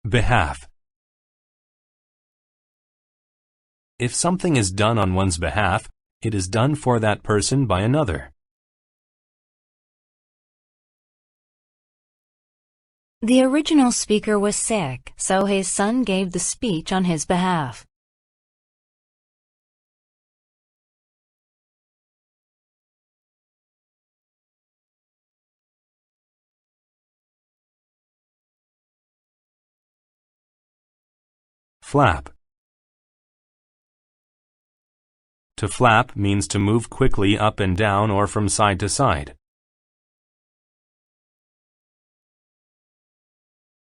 Behalf. If something is done on one's behalf, it is done for that person by another. The original speaker was sick, so his son gave the speech on his behalf. Flap. To flap means to move quickly up and down or from side to side.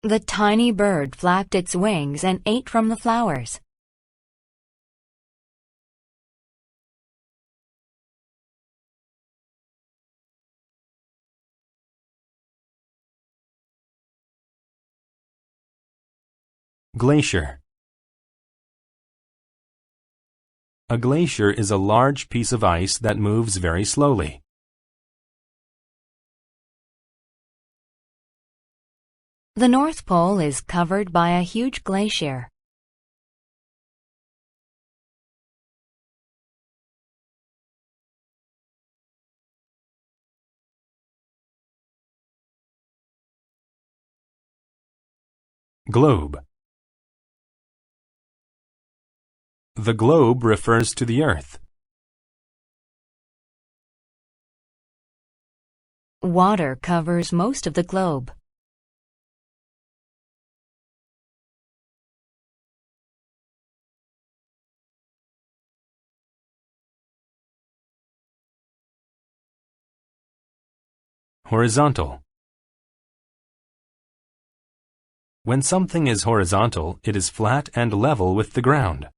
The tiny bird flapped its wings and ate from the flowers. Glacier. A glacier is a large piece of ice that moves very slowly. The North Pole is covered by a huge glacier. Globe. The globe refers to the Earth. Water covers most of the globe. Horizontal. When something is horizontal, it is flat and level with the ground.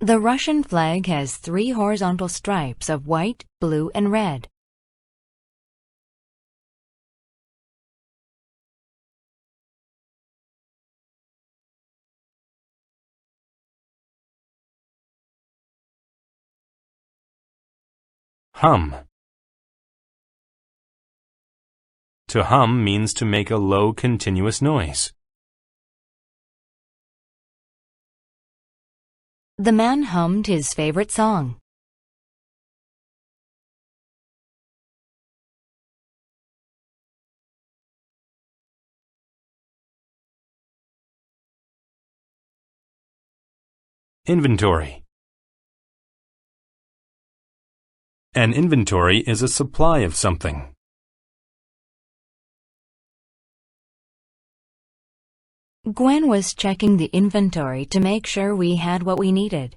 The Russian flag has 3 horizontal stripes of white, blue, and red. Hum. To hum means to make a low, continuous noise. The man hummed his favorite song. Inventory. An inventory is a supply of something. Gwen was checking the inventory to make sure we had what we needed.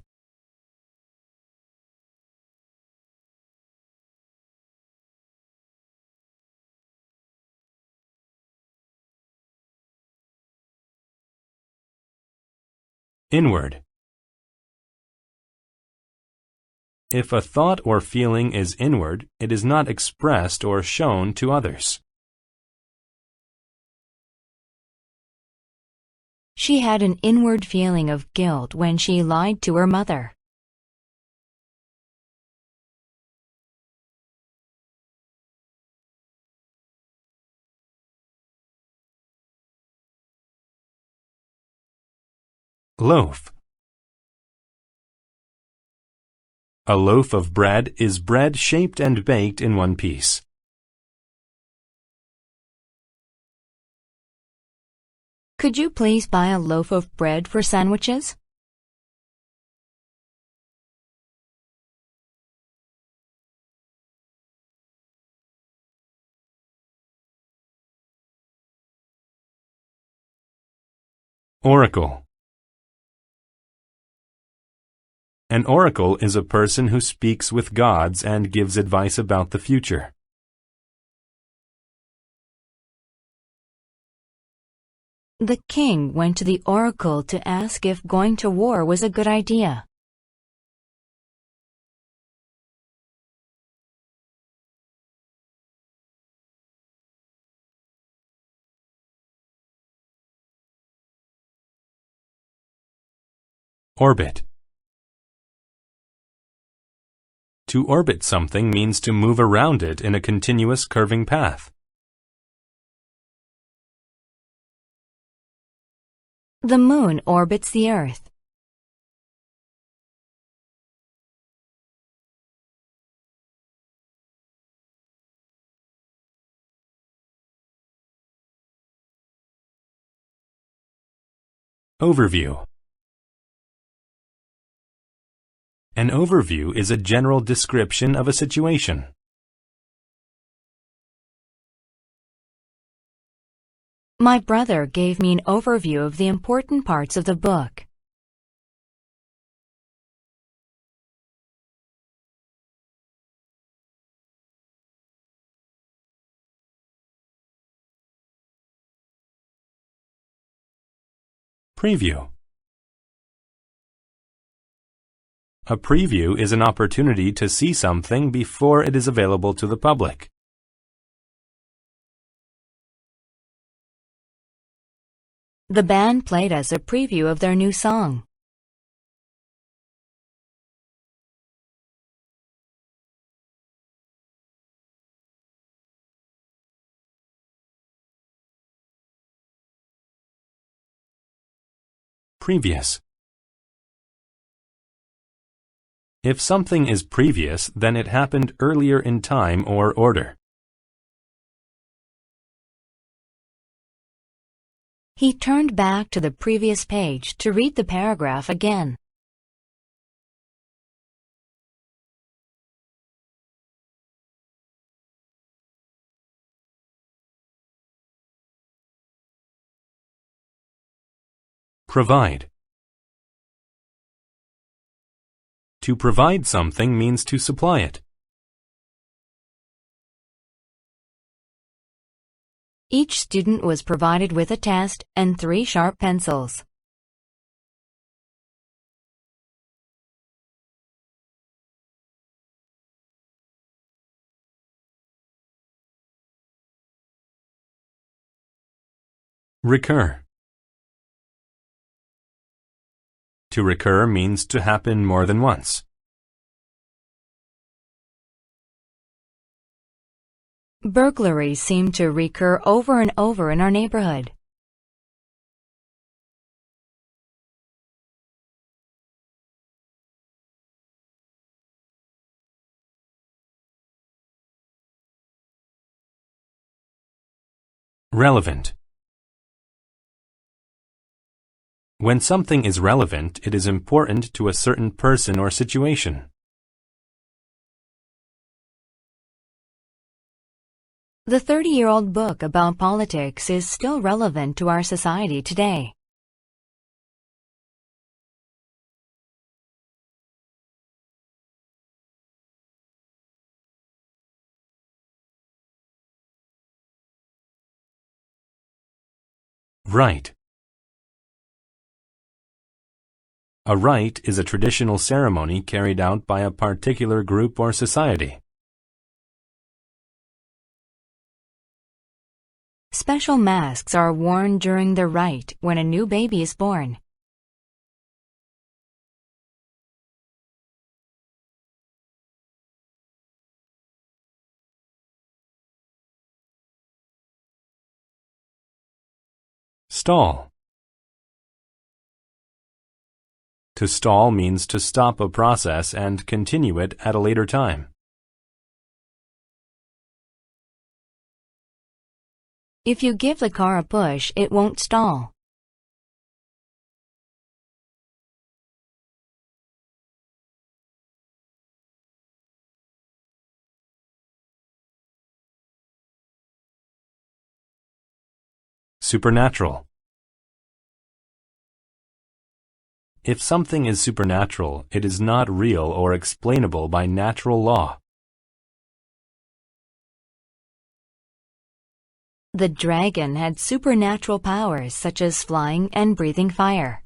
Inward. If a thought or feeling is inward, it is not expressed or shown to others. She had an inward feeling of guilt when she lied to her mother. Loaf. A loaf of bread is bread shaped and baked in one piece. Could you please buy a loaf of bread for sandwiches? Oracle. An oracle is a person who speaks with gods and gives advice about the future. The king went to the oracle to ask if going to war was a good idea. Orbit. To orbit something means to move around it in a continuous curving path. The moon orbits the Earth. Overview. An overview is a general description of a situation. My brother gave me an overview of the important parts of the book. Preview. A preview is an opportunity to see something before it is available to the public. The band played us a preview of their new song. Previous. If something is previous, then it happened earlier in time or order. He turned back to the previous page to read the paragraph again. Provide. To provide something means to supply it. Each student was provided with a test and 3 sharp pencils. Recur. To recur means to happen more than once. Burglaries seem to recur over and over in our neighborhood. Relevant. When something is relevant, it is important to a certain person or situation. The 30-year-old book about politics is still relevant to our society today. Rite. A rite is a traditional ceremony carried out by a particular group or society. Special masks are worn during the rite when a new baby is born. Stall. To stall means to stop a process and continue it at a later time. If you give the car a push, it won't stall. Supernatural. If something is supernatural, it is not real or explainable by natural law. The dragon had supernatural powers such as flying and breathing fire.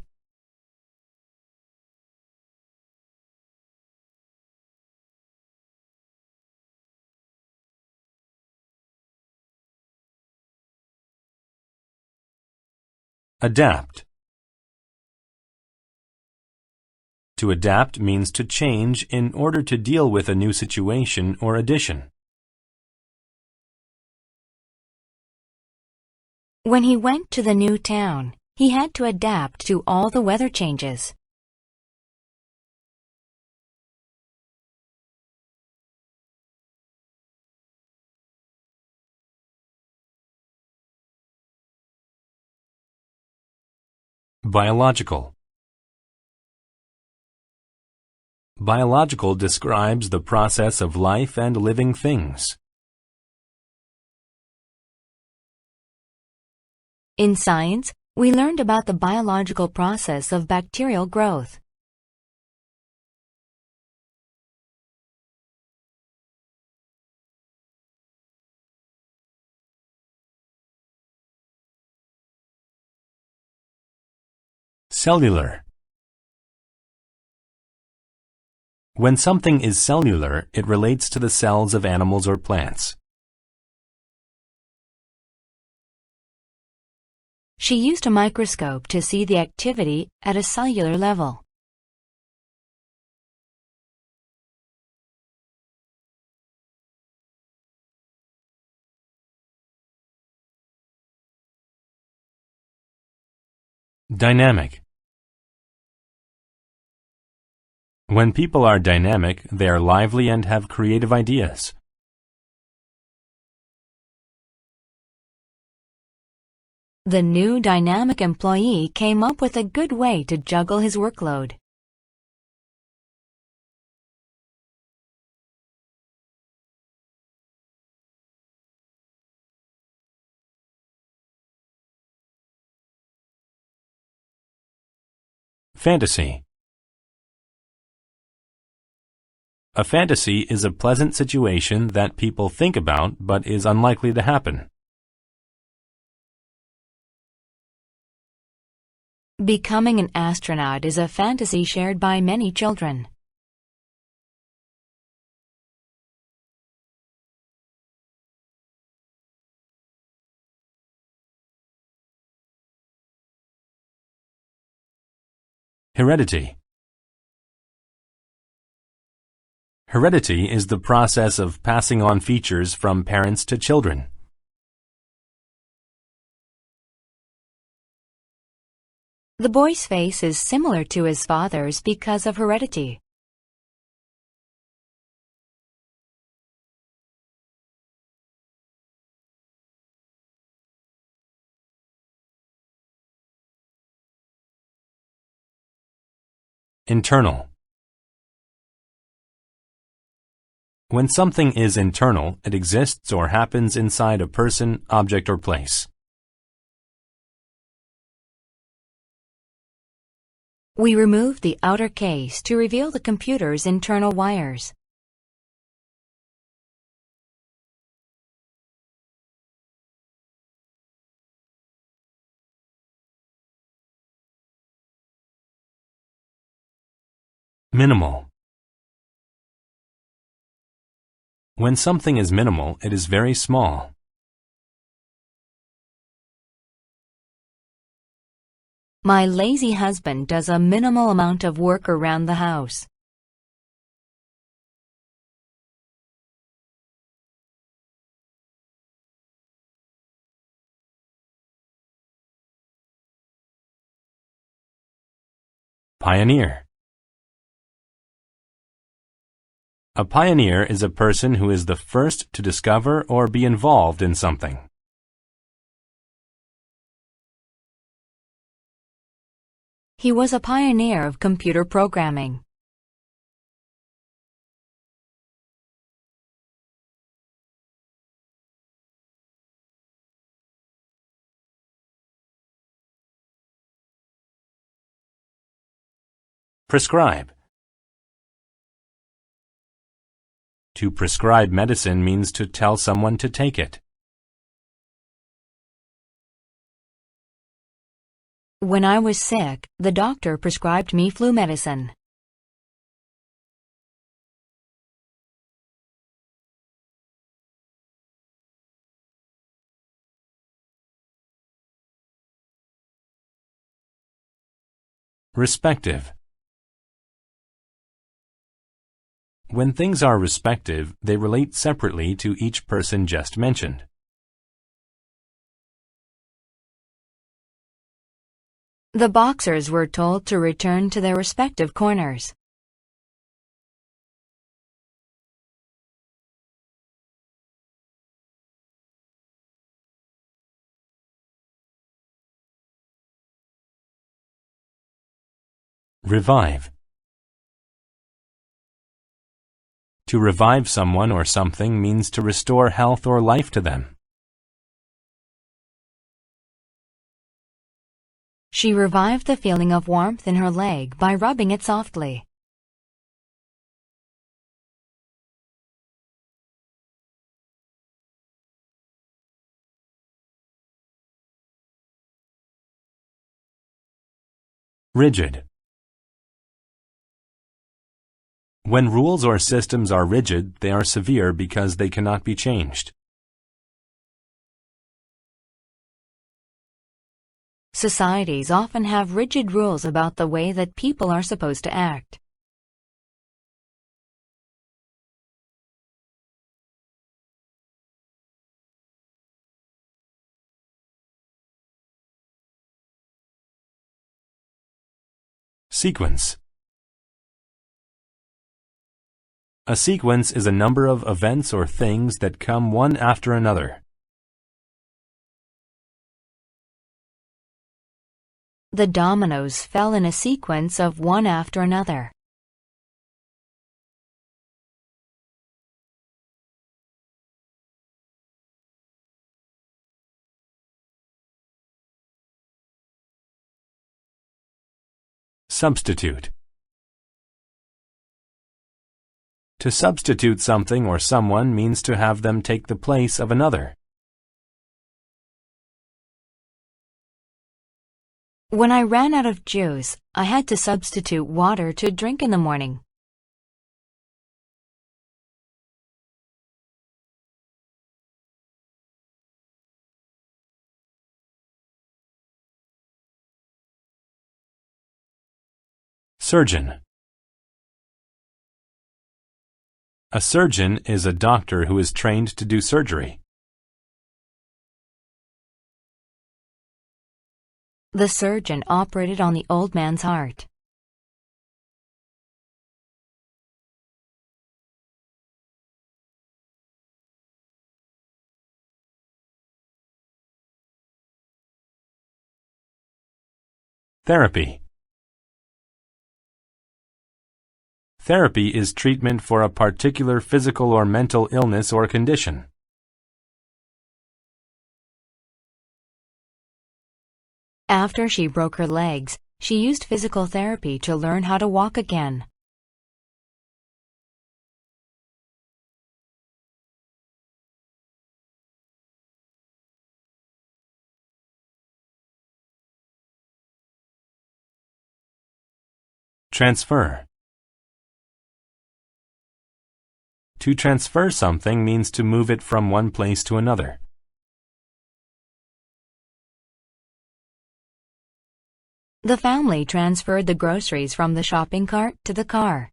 Adapt. To adapt means to change in order to deal with a new situation or addition. When he went to the new town, He had to adapt to all the weather changes. Biological. Biological describes the process of life and living things. In science, we learned about the biological process of bacterial growth. Cellular. When something is cellular, it relates to the cells of animals or plants. She used a microscope to see the activity at a cellular level. Dynamic. When people are dynamic, they are lively and have creative ideas. The new dynamic employee came up with a good way to juggle his workload. Fantasy. A fantasy is a pleasant situation that people think about but is unlikely to happen. Becoming an astronaut is a fantasy shared by many children. Heredity. Heredity is the process of passing on features from parents to children. The boy's face is similar to his father's because of heredity. Internal. When something is internal, it exists or happens inside a person, object, or place. We removed the outer case to reveal the computer's internal wires. Minimal. When something is minimal, it is very small. My lazy husband does a minimal amount of work around the house. Pioneer. A pioneer is a person who is the first to discover or be involved in something. He was a pioneer of computer programming. Prescribe. To prescribe medicine means to tell someone to take it. When I was sick, the doctor prescribed me flu medicine. Respective. When things are respective, they relate separately to each person just mentioned. The boxers were told to return to their respective corners. Revive. To revive someone or something means to restore health or life to them. She revived the feeling of warmth in her leg by rubbing it softly. Rigid. When rules or systems are rigid, they are severe because they cannot be changed. Societies often have rigid rules about the way that people are supposed to act. Sequence. A sequence is a number of events or things that come one after another. The dominoes fell in a sequence of one after another. Substitute. To substitute something or someone means to have them take the place of another. When I ran out of juice, I had to substitute water to drink in the morning. Surgeon. A surgeon is a doctor who is trained to do surgery. The surgeon operated on the old man's heart. Therapy. Therapy is treatment for a particular physical or mental illness or condition. After she broke her legs, she used physical therapy to learn how to walk again. Transfer. To transfer something means to move it from one place to another. The family transferred the groceries from the shopping cart to the car.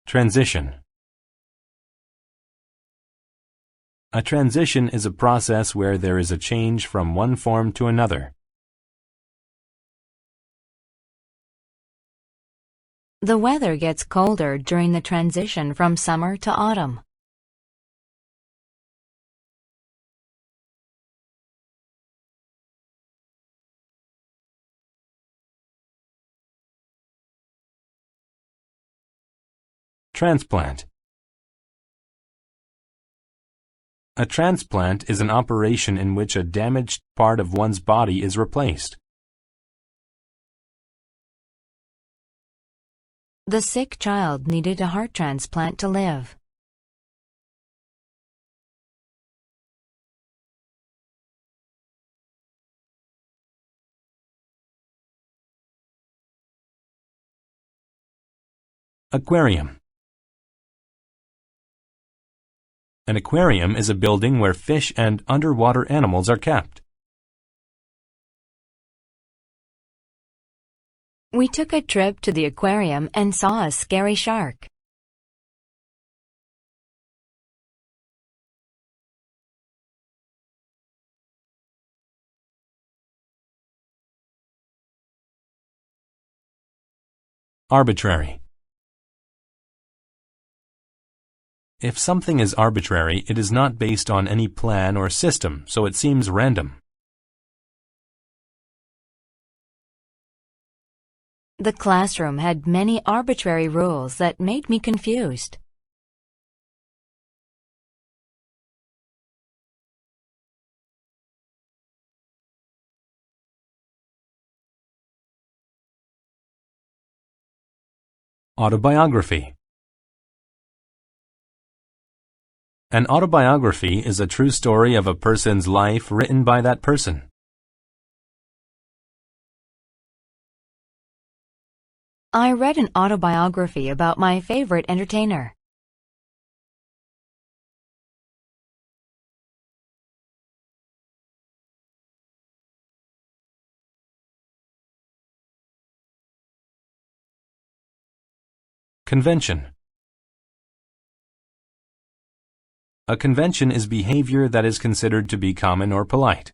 Transition. A transition is a process where there is a change from one form to another. The weather gets colder during the transition from summer to autumn. Transplant. A transplant is an operation in which a damaged part of one's body is replaced. The sick child needed a heart transplant to live. Aquarium. An aquarium is a building where fish and underwater animals are kept. We took a trip to the aquarium and saw a scary shark. Arbitrary. If something is arbitrary, it is not based on any plan or system, so it seems random. The classroom had many arbitrary rules that made me confused. Autobiography. An autobiography is a true story of a person's life written by that person. I read an autobiography about my favorite entertainer. Convention. A convention is behavior that is considered to be common or polite.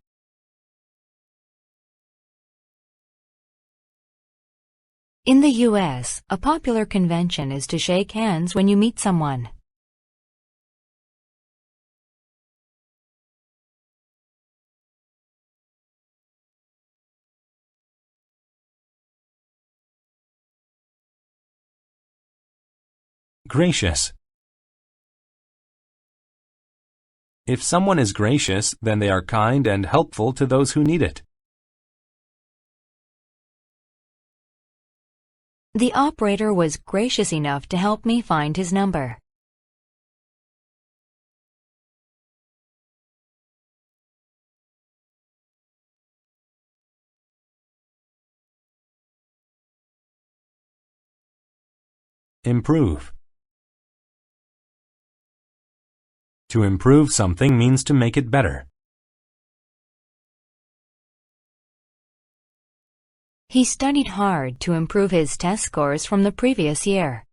In the U.S., a popular convention is to shake hands when you meet someone. Gracious. If someone is gracious, then they are kind and helpful to those who need it. The operator was gracious enough to help me find his number. Improve. To improve something means to make it better. He studied hard to improve his test scores from the previous year.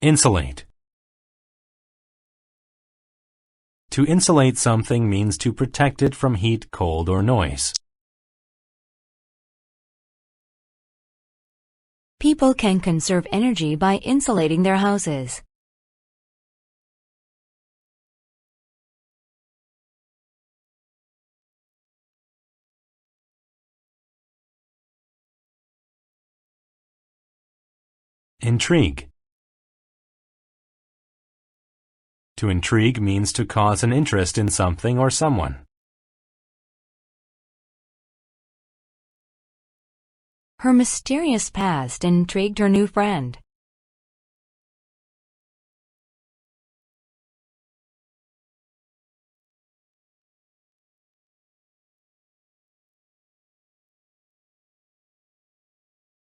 Insulate. To insulate something means to protect it from heat, cold, or noise. People can conserve energy by insulating their houses. Intrigue. To intrigue means to cause an interest in something or someone. Her mysterious past intrigued her new friend.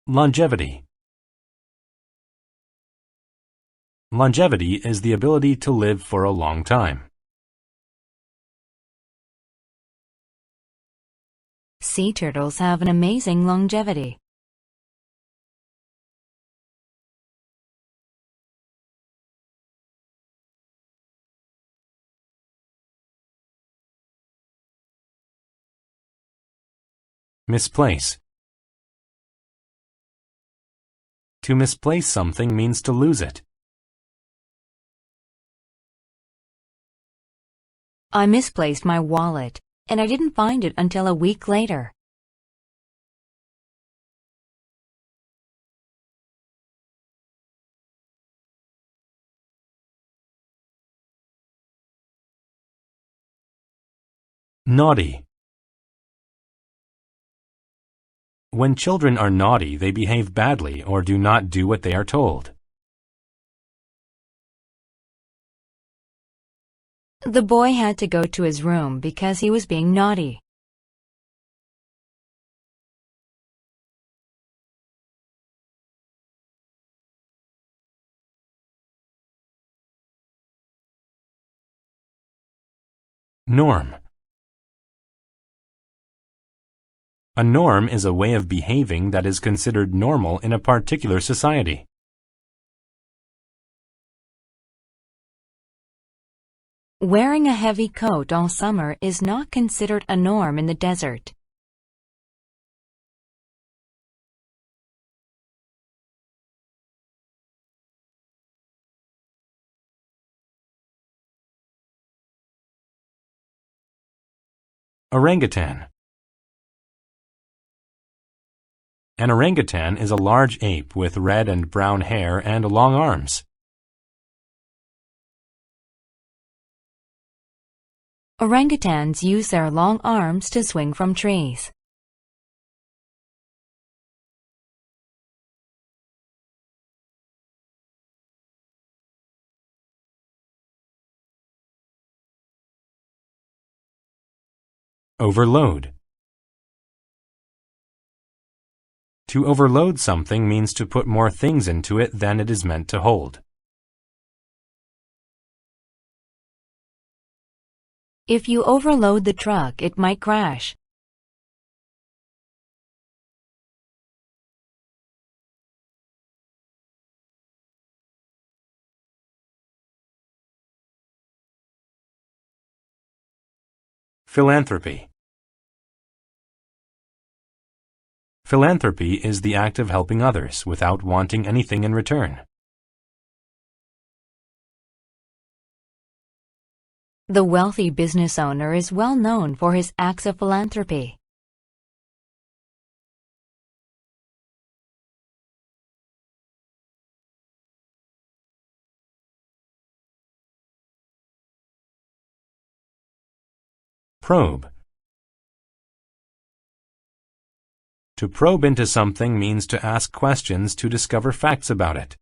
Longevity. Longevity is the ability to live for a long time. Sea turtles have an amazing longevity. Misplace. To misplace something means to lose it. I misplaced my wallet, and I didn't find it until a week later. Naughty. When children are naughty, they behave badly or do not do what they are told. The boy had to go to his room because he was being naughty. Norm. A norm is a way of behaving that is considered normal in a particular society. Wearing a heavy coat all summer is not considered a norm in the desert. Orangutan. An orangutan is a large ape with red and brown hair and long arms. Orangutans use their long arms to swing from trees. Overload. To overload something means to put more things into it than it is meant to hold. If you overload the truck, it might crash. Philanthropy. Philanthropy is the act of helping others without wanting anything in return. The wealthy business owner is well known for his acts of philanthropy. Probe. To probe into something means to ask questions to discover facts about it.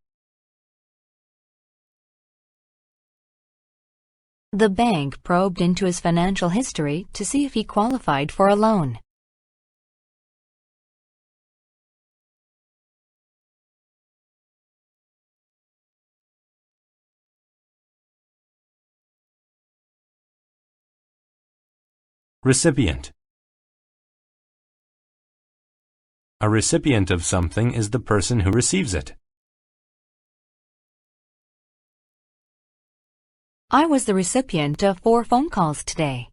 The bank probed into his financial history to see if he qualified for a loan. Recipient. A recipient of something is the person who receives it. I was the recipient of 4 phone calls today.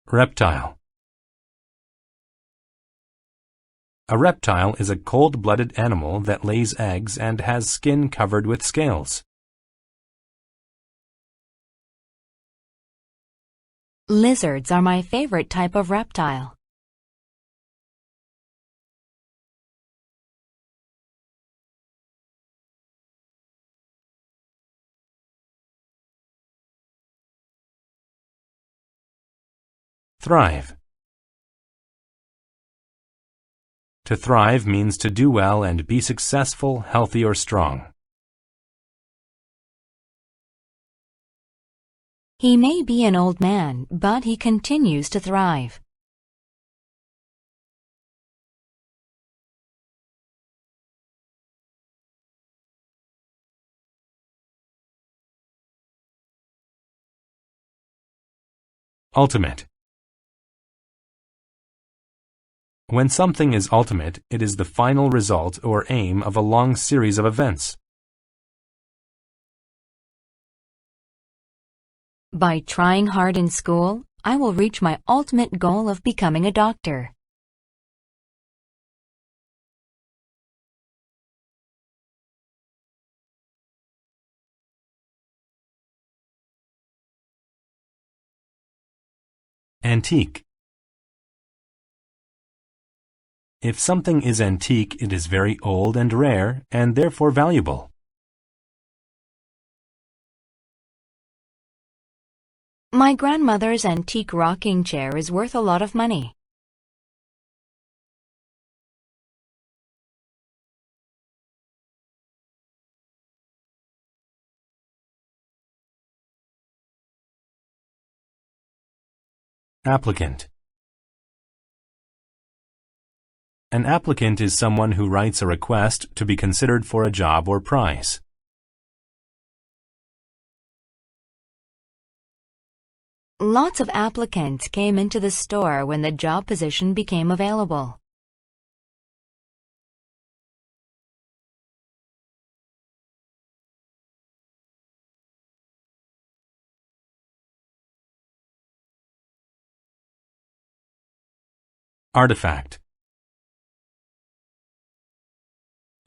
Reptile. A reptile is a cold-blooded animal that lays eggs and has skin covered with scales. Lizards are my favorite type of reptile. Thrive. To thrive means to do well and be successful, healthy, or strong. He may be an old man, but he continues to thrive. Ultimate. When something is ultimate, it is the final result or aim of a long series of events. By trying hard in school, I will reach my ultimate goal of becoming a doctor. Antique. If something is antique, it is very old and rare, and therefore valuable. My grandmother's antique rocking chair is worth a lot of money. Applicant. An applicant is someone who writes a request to be considered for a job or prize. Lots of applicants came into the store when the job position became available. Artifact.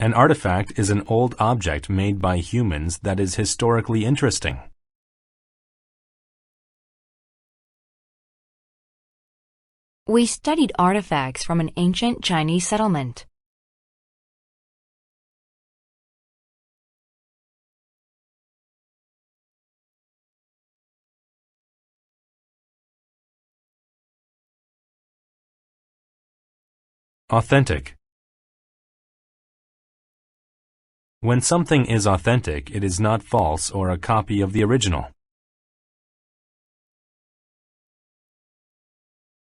An artifact is an old object made by humans that is historically interesting. We studied artifacts from an ancient Chinese settlement. Authentic. When something is authentic, it is not false or a copy of the original.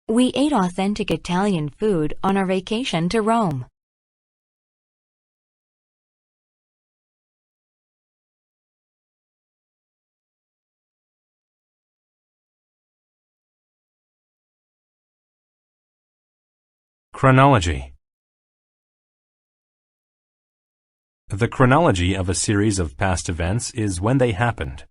We ate authentic Italian food on our vacation to Rome. Chronology. The chronology of a series of past events is when they happened.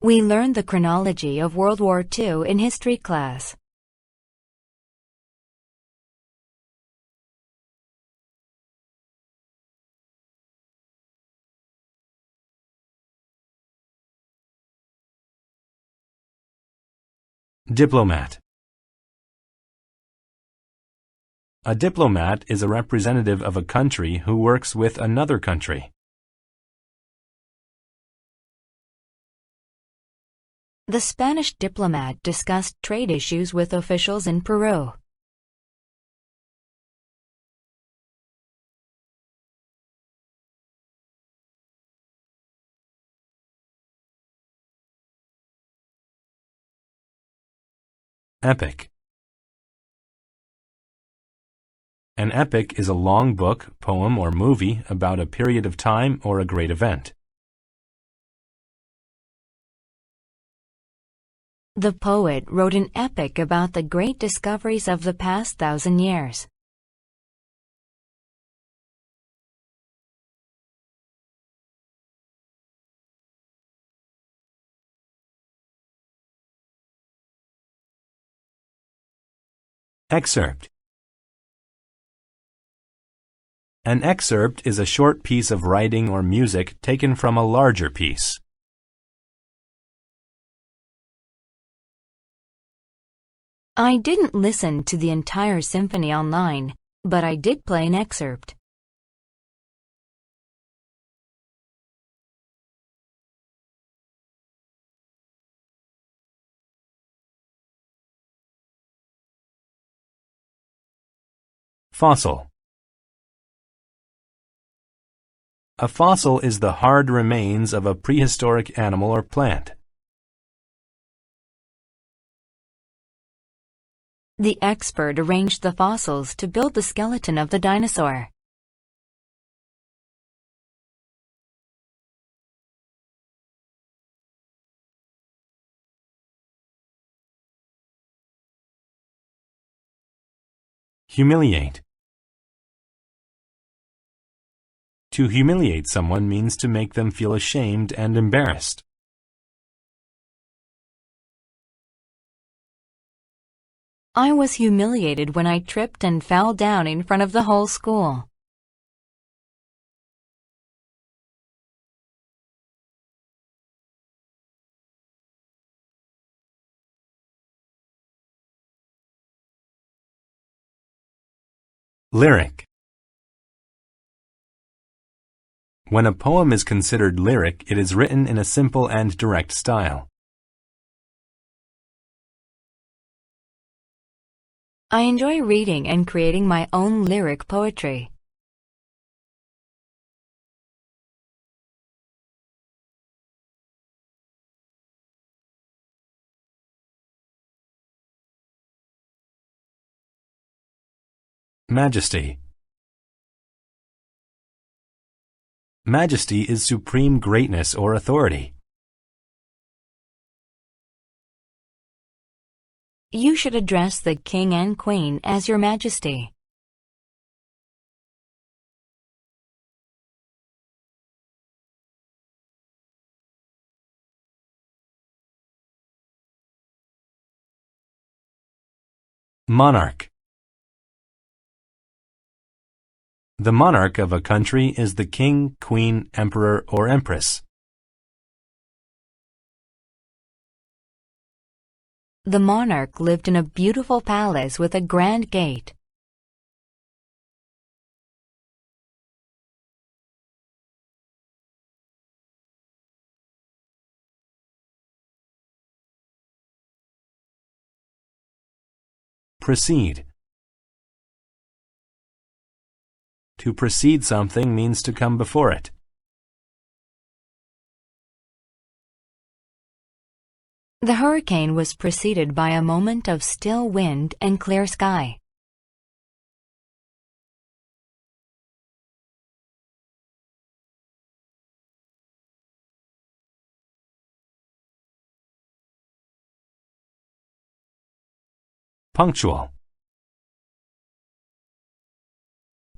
We learned the chronology of World War II in history class. Diplomat. A diplomat is a representative of a country who works with another country. The Spanish diplomat discussed trade issues with officials in Peru. Epic. An epic is a long book, poem, or movie about a period of time or a great event. The poet wrote an epic about the great discoveries of the past 1,000 years. Excerpt. An excerpt is a short piece of writing or music taken from a larger piece. I didn't listen to the entire symphony online, but I did play an excerpt. Fossil. A fossil is the hard remains of a prehistoric animal or plant. The expert arranged the fossils to build the skeleton of the dinosaur. Humiliate. To humiliate someone means to make them feel ashamed and embarrassed. I was humiliated when I tripped and fell down in front of the whole school. Lyric. When a poem is considered lyric, it is written in a simple and direct style. I enjoy reading and creating my own lyric poetry. Majesty. Majesty is supreme greatness or authority. You should address the king and queen as your majesty. Monarch. The monarch of a country is the king, queen, emperor, or empress. The monarch lived in a beautiful palace with a grand gate. Precede. To precede something means to come before it. The hurricane was preceded by a moment of still wind and clear sky. Punctual.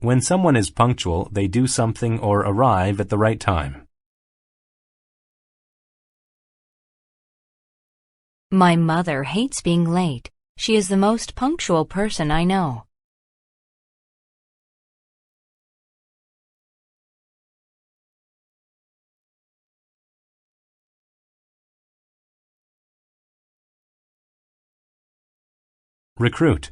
When someone is punctual, they do something or arrive at the right time. My mother hates being late. She is the most punctual person I know. Recruit.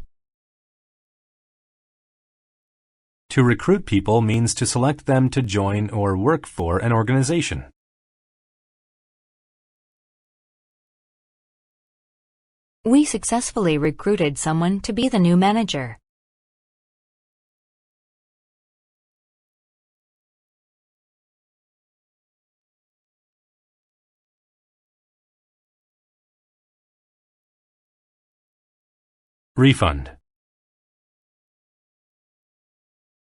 To recruit people means to select them to join or work for an organization. We successfully recruited someone to be the new manager. Refund.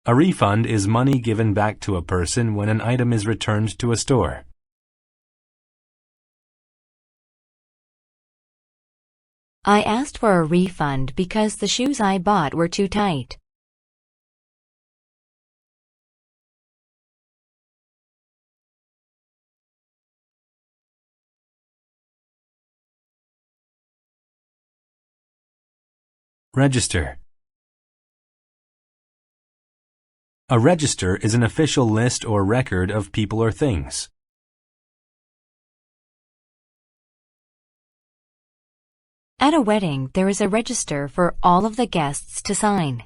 A refund is money given back to a person when an item is returned to a store. I asked for a refund because the shoes I bought were too tight. Register. A register is an official list or record of people or things. At a wedding, there is a register for all of the guests to sign.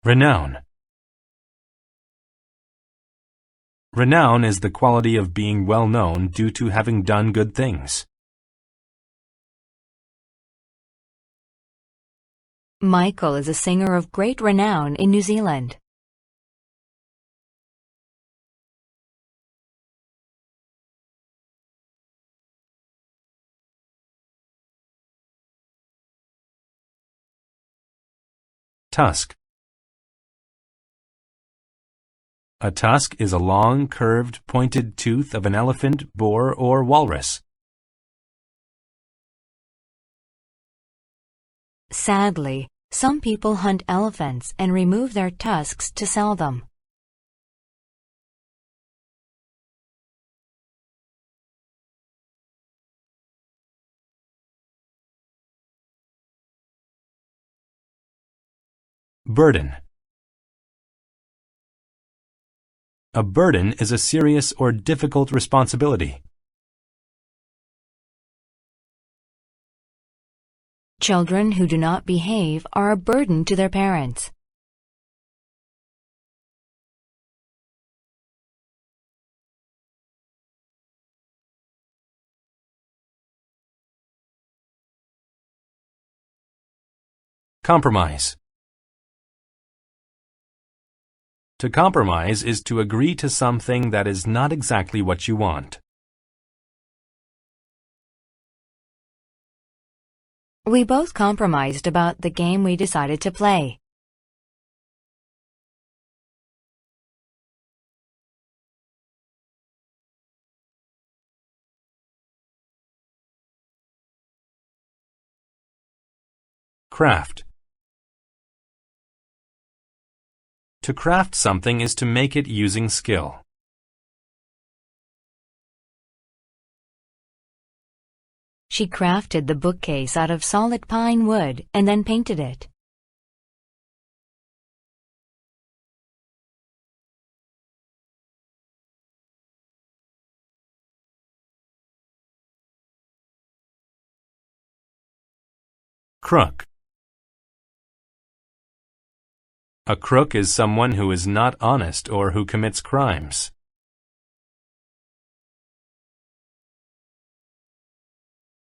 Renown. Renown is the quality of being well known due to having done good things. Michael is a singer of great renown in New Zealand. Tusk. A tusk is a long, curved, pointed tooth of an elephant, boar, or walrus. Sadly, some people hunt elephants and remove their tusks to sell them. Burden. A burden is a serious or difficult responsibility. Children who do not behave are a burden to their parents. Compromise. To compromise is to agree to something that is not exactly what you want. We both compromised about the game we decided to play. Craft. To craft something is to make it using skill. She crafted the bookcase out of solid pine wood and then painted it. Crook. A crook is someone who is not honest or who commits crimes.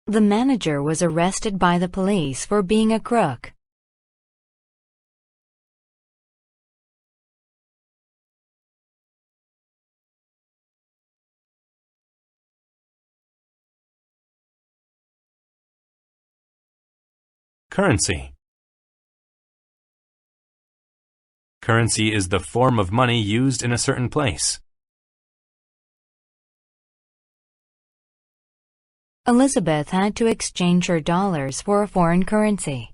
The manager was arrested by the police for being a crook. Currency. Currency is the form of money used in a certain place. Elizabeth had to exchange her dollars for a foreign currency.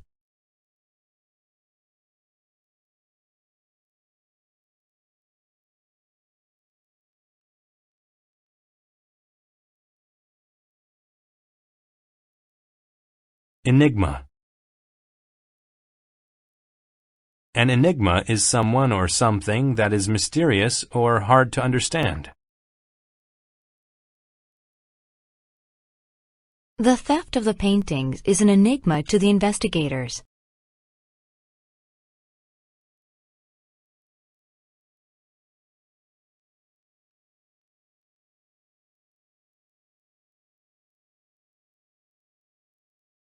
Enigma. An enigma is someone or something that is mysterious or hard to understand. The theft of the paintings is an enigma to the investigators.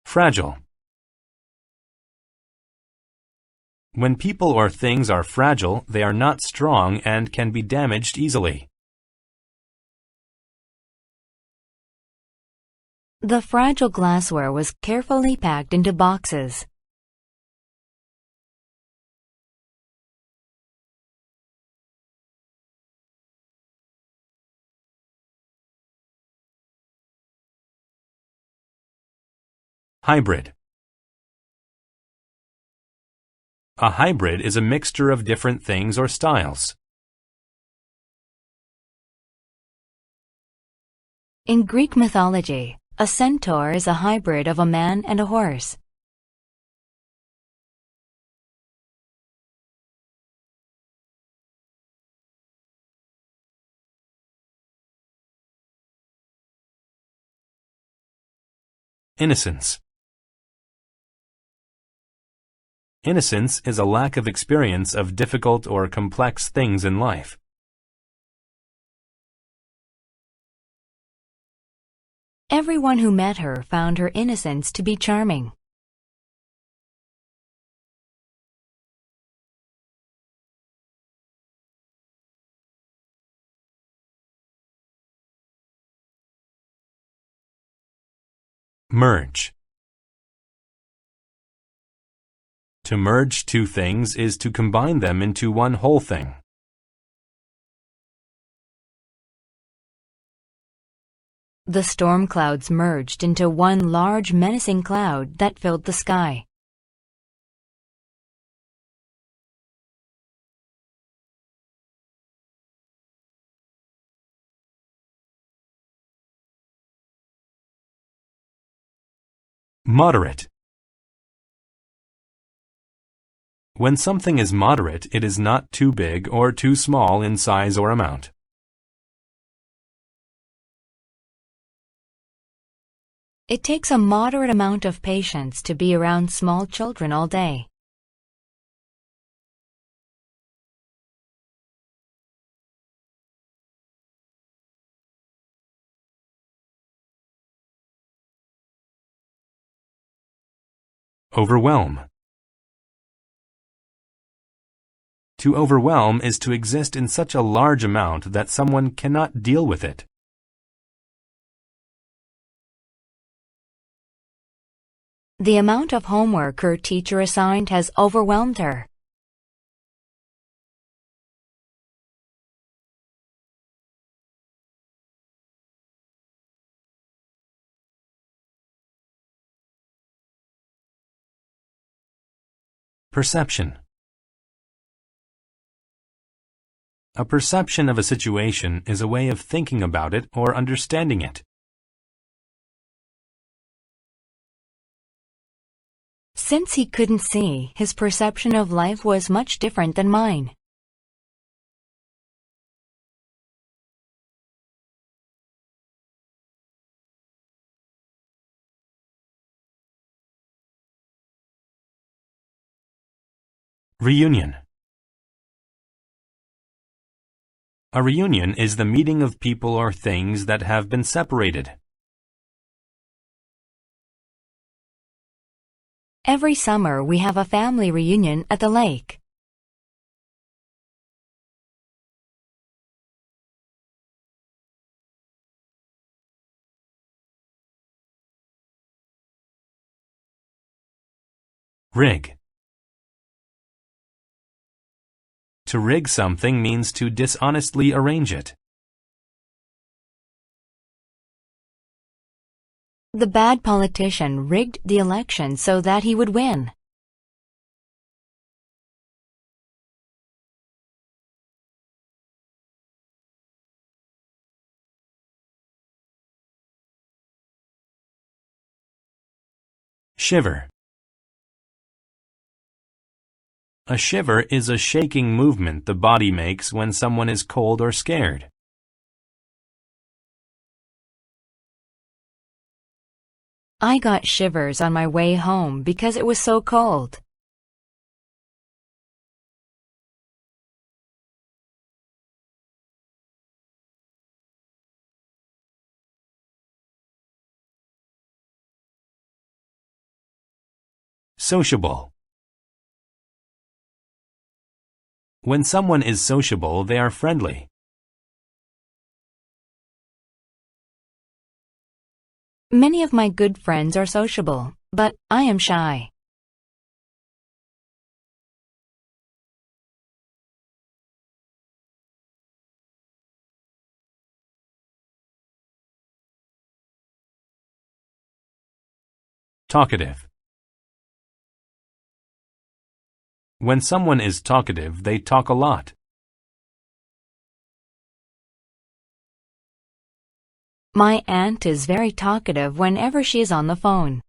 Fragile. When people or things are fragile, they are not strong and can be damaged easily. The fragile glassware was carefully packed into boxes. Hybrid. A hybrid is a mixture of different things or styles. In Greek mythology, a centaur is a hybrid of a man and a horse. Innocence. Innocence is a lack of experience of difficult or complex things in life. Everyone who met her found her innocence to be charming. Merge. To merge two things is to combine them into one whole thing. The storm clouds merged into one large menacing cloud that filled the sky. Moderate. When something is moderate, it is not too big or too small in size or amount. It takes a moderate amount of patience to be around small children all day. Overwhelm. To overwhelm is to exist in such a large amount that someone cannot deal with it. The amount of homework her teacher assigned has overwhelmed her. Perception. A perception of a situation is a way of thinking about it or understanding it. Since he couldn't see, his perception of life was much different than mine. Reunion. A reunion is the meeting of people or things that have been separated. Every summer we have a family reunion at the lake. Rig. To rig something means to dishonestly arrange it. The bad politician rigged the election so that he would win. Shiver. A shiver is a shaking movement the body makes when someone is cold or scared. I got shivers on my way home because it was so cold. Sociable. When someone is sociable, they are friendly. Many of my good friends are sociable, but I am shy. Talkative. When someone is talkative, they talk a lot. My aunt is very talkative whenever she is on the phone.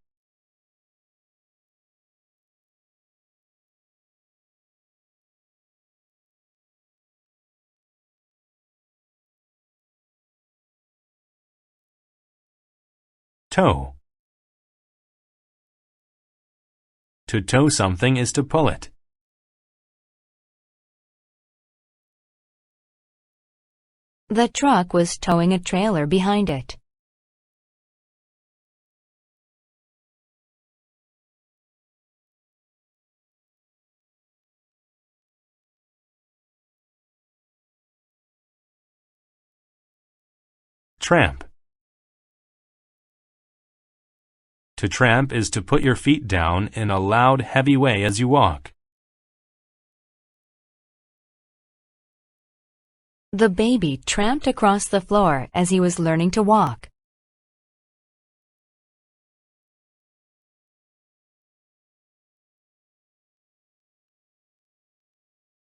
Tow. To tow something is to pull it. The truck was towing a trailer behind it. Tramp. To tramp is to put your feet down in a loud, heavy way as you walk. The baby tramped across the floor as he was learning to walk.